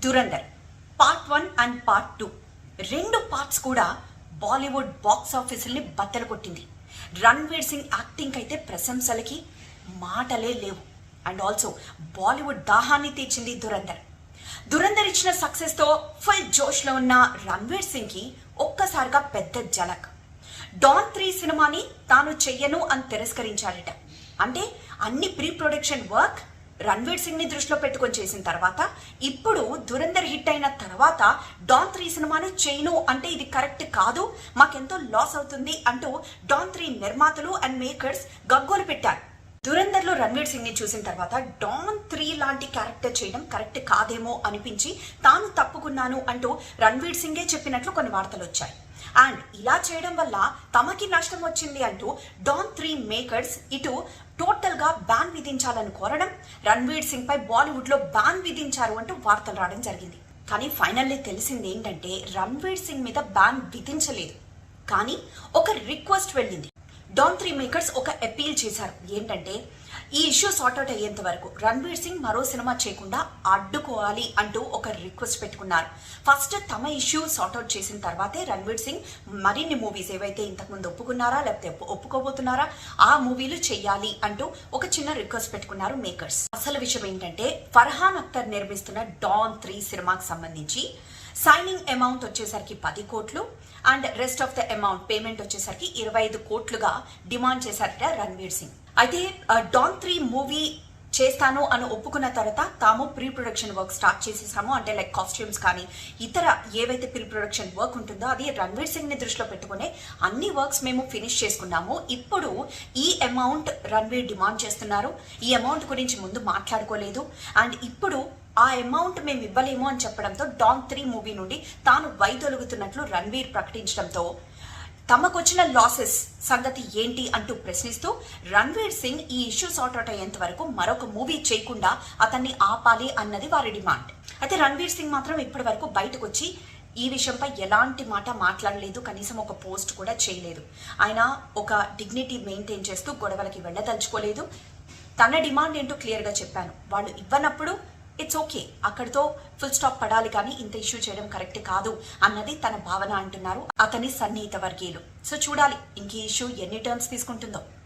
Dhurandhar part 1 and part 2 రెండు parts కూడా Bollywood box ఆఫీసుల్ని బద్దలు కొట్టింది. రణ్వీర్ సింగ్ యాక్టింగ్ అయితే ప్రశంసలకి మాటలే లేవు. అండ్ ఆల్సో బాలీవుడ్ దాహాన్ని తీర్చింది దురందర్ ఇచ్చిన సక్సెస్ తో ఫుల్ జోష్ లో ఉన్న రణ్వీర్ సింగ్ కి ఒక్కసారిగా పెద్ద జలక్. డాన్ 3 సినిమాని తాను చెయ్యను అని తిరస్కరించాడట. అంటే అన్ని pre production work Ranveer Singh ని దృష్టిలో పెట్టుకొని చేసిన తర్వాత ఇప్పుడు దురందర్ హిట్ అయిన తర్వాత డాన్ 3 సినిమాను చేయను అంటే ఇది కరెక్ట్ కాదు, మాకెంతో లాస్ అవుతుంది అంటూ డాన్ 3 నిర్మాతలు అండ్ మేకర్స్ గగ్గోలు పెట్టారు. దురందర్ లో రణ్వీర్ సింగ్ ని చూసిన తర్వాత డాన్ 3 లాంటి క్యారెక్టర్ చేయడం కరెక్ట్ కాదేమో అనిపించి తాను తప్పుకున్నాను అంటూ రణ్వీర్ సింగే చెప్పినట్లు కొన్ని వార్తలు వచ్చాయి. అండ్ ఇలా చేయడం వల్ల తమకి నష్టం వచ్చింది అంటూ డాన్ 3 మేకర్స్ ఇటు టోటల్ గా బ్యాన్ విధించాలని కోరడం, రణ్వీర్ సింగ్ పై బాలీవుడ్ లో బ్యాన్ విధించారు అంటూ వార్తలు రావడం జరిగింది. కానీ ఫైనల్లీ తెలిసింది ఏంటంటే రణ్వీర్ సింగ్ మీద బ్యాన్ విధించలేదు, కానీ ఒక రిక్వెస్ట్ వెళ్ళింది. డాన్ 3 మేకర్స్ ఒక అపీల్ చేశారు. ఏంటంటే ఈ ఇష్యూ సార్ట్అవుట్ అయ్యేంత వరకు రణ్వీర్ సింగ్ మరో సినిమా చేయకుండా అడ్డుకోవాలి అంటూ ఒక రిక్వెస్ట్ పెట్టుకున్నారు. ఫస్ట్ తమ ఇష్యూ సార్ట్అవుట్ చేసిన తర్వాతే రణ్వీర్ సింగ్ మరిన్ని మూవీస్ ఏవైతే ఇంతకుముందు ఒప్పుకున్నారా లేకపోతే ఒప్పుకోబోతున్నారా ఆ మూవీలు చెయ్యాలి అంటూ ఒక చిన్న రిక్వెస్ట్ పెట్టుకున్నారు మేకర్స్. అసలు విషయం ఏంటంటే ఫర్హాన్ అఖ్తర్ నిర్మిస్తున్న డాన్ 3 సినిమాకి సంబంధించి సైనింగ్ అమౌంట్ వచ్చేసరికి 10 కోట్లు and rest of the amount payment వచ్చేసరికి 25 కోట్లుగా డిమాండ్ చేశారట రణ్వీర్ సింగ్. అయితే డాన్ 3 మూవీ చేస్తాను అని ఒప్పుకున్న తర్వాత తాము ప్రీ ప్రొడక్షన్ వర్క్ స్టార్ట్ చేసేసాము. అంటే లైక్ కాస్ట్యూమ్స్ కానీ ఇతర ఏవైతే ప్రీ ప్రొడక్షన్ వర్క్ ఉంటుందో అది రణ్వీర్ సింగ్ ని దృష్టిలో పెట్టుకునే అన్ని వర్క్స్ మేము ఫినిష్ చేసుకున్నాము. ఇప్పుడు ఈ అమౌంట్ రణ్వీర్ డిమాండ్ చేస్తున్నారు. ఈ అమౌంట్ గురించి ముందు మాట్లాడుకోలేదు అండ్ ఇప్పుడు ఆ అమౌంట్ మేము ఇవ్వలేము అని చెప్పడంతో డాన్ 3 మూవీ నుండి తాను వైదొలుగుతున్నట్లు రణ్వీర్ ప్రకటించడంతో తమకొచ్చిన లాసెస్ సంగతి ఏంటి అంటూ ప్రశ్నిస్తూ రణ్వీర్ సింగ్ ఈ ఇష్యూ సార్ట్అవుట్ అయ్యేంత వరకు మరొక మూవీ చేయకుండా అతన్ని ఆపాలి అన్నది వారి డిమాండ్. అయితే రణ్వీర్ సింగ్ మాత్రం ఇప్పటి వరకు బయటకు వచ్చి ఈ విషయంపై ఎలాంటి మాట మాట్లాడలేదు, కనీసం ఒక పోస్ట్ కూడా చేయలేదు. ఆయన ఒక డిగ్నిటీ మెయింటైన్ చేస్తూ గొడవలకి వెళ్ళదలుచుకోలేదు. తన డిమాండ్ ఏంటో క్లియర్గా చెప్పాను, వాళ్ళు ఇవ్వనప్పుడు ఇట్స్ ఓకే, అక్కడితో ఫుల్ స్టాప్ పడాలి, కానీ ఇంత ఇష్యూ చేయడం కరెక్ట్ కాదు అన్నది తన భావన అంటున్నారు అతని సన్నిహిత వర్గీయులు. సో చూడాలి ఇంక ఈ ఇష్యూ ఎన్ని టర్న్స్ తీసుకుంటుందో.